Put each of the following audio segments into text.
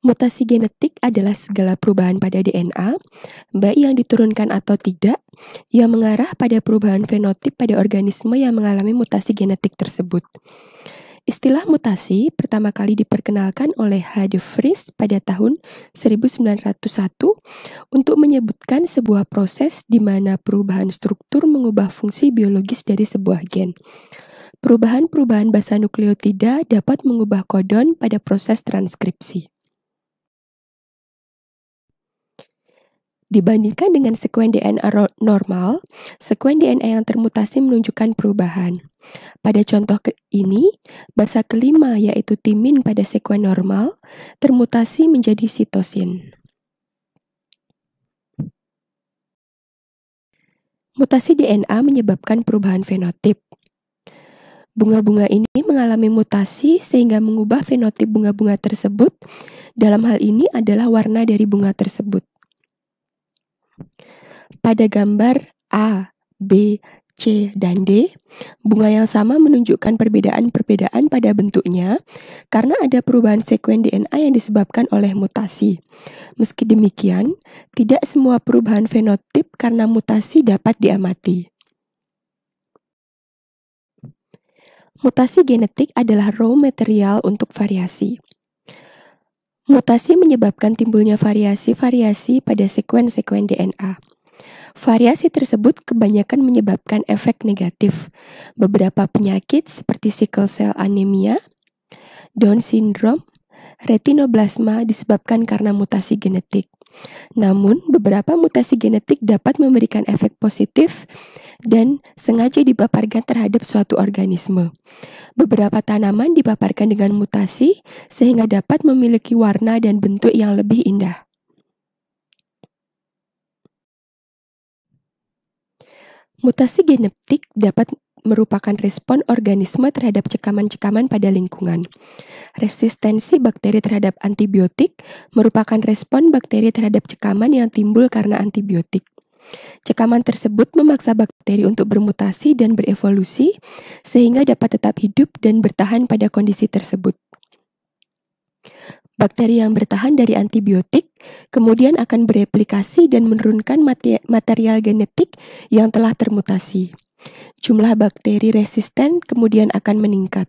Mutasi genetik adalah segala perubahan pada DNA, baik yang diturunkan atau tidak, yang mengarah pada perubahan fenotip pada organisme yang mengalami mutasi genetik tersebut. Istilah mutasi pertama kali diperkenalkan oleh H. de Vries pada tahun 1901 untuk menyebutkan sebuah proses di mana perubahan struktur mengubah fungsi biologis dari sebuah gen. Perubahan-perubahan basa nukleotida dapat mengubah kodon pada proses transkripsi. Dibandingkan dengan sekuen DNA normal, sekuen DNA yang termutasi menunjukkan perubahan. Pada contoh ini, basa kelima yaitu timin pada sekuen normal termutasi menjadi sitosin. Mutasi DNA menyebabkan perubahan fenotip. Bunga-bunga ini mengalami mutasi sehingga mengubah fenotip bunga-bunga tersebut. Dalam hal ini adalah warna dari bunga tersebut. Pada gambar A, B, C, dan D, bunga yang sama menunjukkan perbedaan-perbedaan pada bentuknya karena ada perubahan sekuen DNA yang disebabkan oleh mutasi. Meski demikian, tidak semua perubahan fenotip karena mutasi dapat diamati. Mutasi genetik adalah raw material untuk variasi. Mutasi menyebabkan timbulnya variasi-variasi pada sekuen-sekuen DNA. Variasi tersebut kebanyakan menyebabkan efek negatif. Beberapa penyakit seperti sickle cell anemia, Down syndrome, retinoblasma disebabkan karena mutasi genetik. Namun, beberapa mutasi genetik dapat memberikan efek positif dan sengaja dipaparkan terhadap suatu organisme. Beberapa tanaman dipaparkan dengan mutasi sehingga dapat memiliki warna dan bentuk yang lebih indah. Mutasi genetik dapat merupakan respon organisme terhadap cekaman-cekaman pada lingkungan. Resistensi bakteri terhadap antibiotik merupakan respon bakteri terhadap cekaman yang timbul karena antibiotik. Cekaman tersebut memaksa bakteri untuk bermutasi dan berevolusi sehingga dapat tetap hidup dan bertahan pada kondisi tersebut. Bakteri yang bertahan dari antibiotik kemudian akan bereplikasi dan menurunkan material genetik yang telah termutasi. Jumlah bakteri resisten kemudian akan meningkat.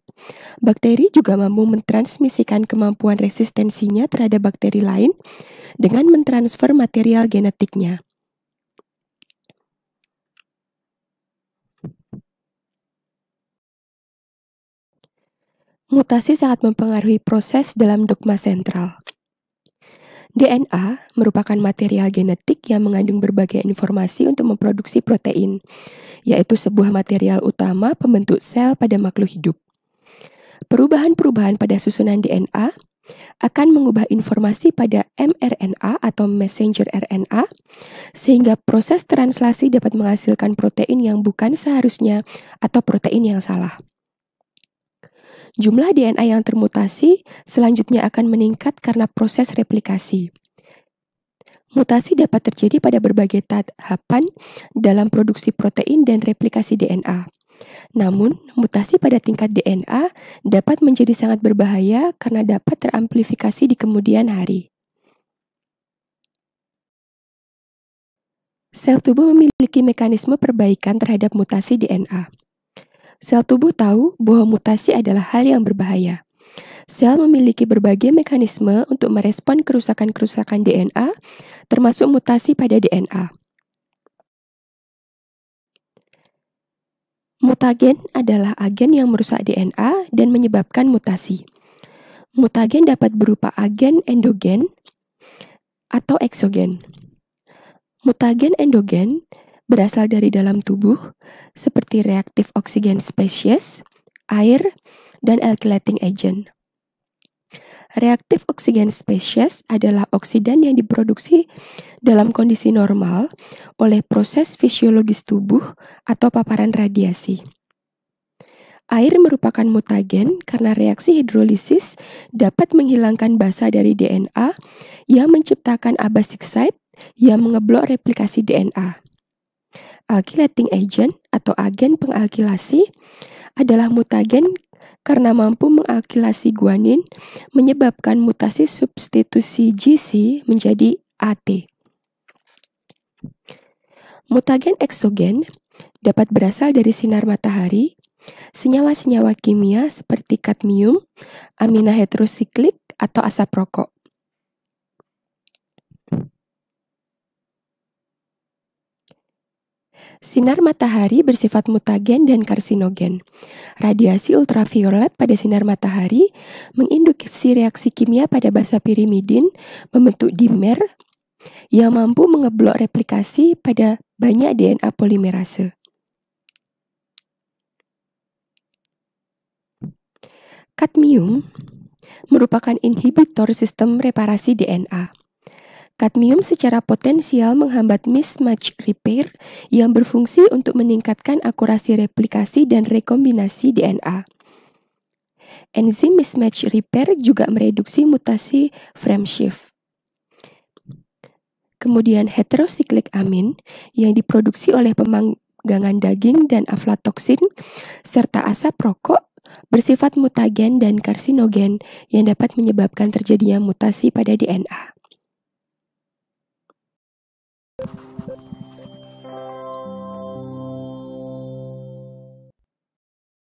Bakteri juga mampu mentransmisikan kemampuan resistensinya terhadap bakteri lain dengan mentransfer material genetiknya. Mutasi sangat mempengaruhi proses dalam dogma sentral. DNA merupakan material genetik yang mengandung berbagai informasi untuk memproduksi protein, yaitu sebuah material utama pembentuk sel pada makhluk hidup. Perubahan-perubahan pada susunan DNA akan mengubah informasi pada mRNA atau messenger RNA, sehingga proses translasi dapat menghasilkan protein yang bukan seharusnya atau protein yang salah. Jumlah DNA yang termutasi selanjutnya akan meningkat karena proses replikasi. Mutasi dapat terjadi pada berbagai tahapan dalam produksi protein dan replikasi DNA. Namun, mutasi pada tingkat DNA dapat menjadi sangat berbahaya karena dapat teramplifikasi di kemudian hari. Sel tubuh memiliki mekanisme perbaikan terhadap mutasi DNA. Sel tubuh tahu bahwa mutasi adalah hal yang berbahaya. Sel memiliki berbagai mekanisme untuk merespon kerusakan-kerusakan DNA, termasuk mutasi pada DNA. Mutagen adalah agen yang merusak DNA dan menyebabkan mutasi. Mutagen dapat berupa agen endogen atau eksogen. Mutagen endogen berasal dari dalam tubuh, seperti reaktif oksigen spesies, air, dan alkylating agent. Reaktif oksigen spesies adalah oksidan yang diproduksi dalam kondisi normal oleh proses fisiologis tubuh atau paparan radiasi. Air merupakan mutagen karena reaksi hidrolisis dapat menghilangkan basa dari DNA yang menciptakan abasic site yang mengeblok replikasi DNA. Alkylating agent atau agen pengalkilasi adalah mutagen karena mampu mengakilasi guanin, menyebabkan mutasi substitusi GC menjadi AT. Mutagen eksogen dapat berasal dari sinar matahari, senyawa-senyawa kimia seperti kadmium, amina heterosiklik, atau asap rokok. Sinar matahari bersifat mutagen dan karsinogen. Radiasi ultraviolet pada sinar matahari menginduksi reaksi kimia pada basa pirimidin membentuk dimer yang mampu mengeblok replikasi pada banyak DNA polimerase. Kadmium merupakan inhibitor sistem reparasi DNA. Kadmium secara potensial menghambat mismatch repair yang berfungsi untuk meningkatkan akurasi replikasi dan rekombinasi DNA. Enzim mismatch repair juga mereduksi mutasi frameshift. Kemudian heterosiklik amin yang diproduksi oleh pemanggangan daging dan aflatoksin serta asap rokok bersifat mutagen dan karsinogen yang dapat menyebabkan terjadinya mutasi pada DNA.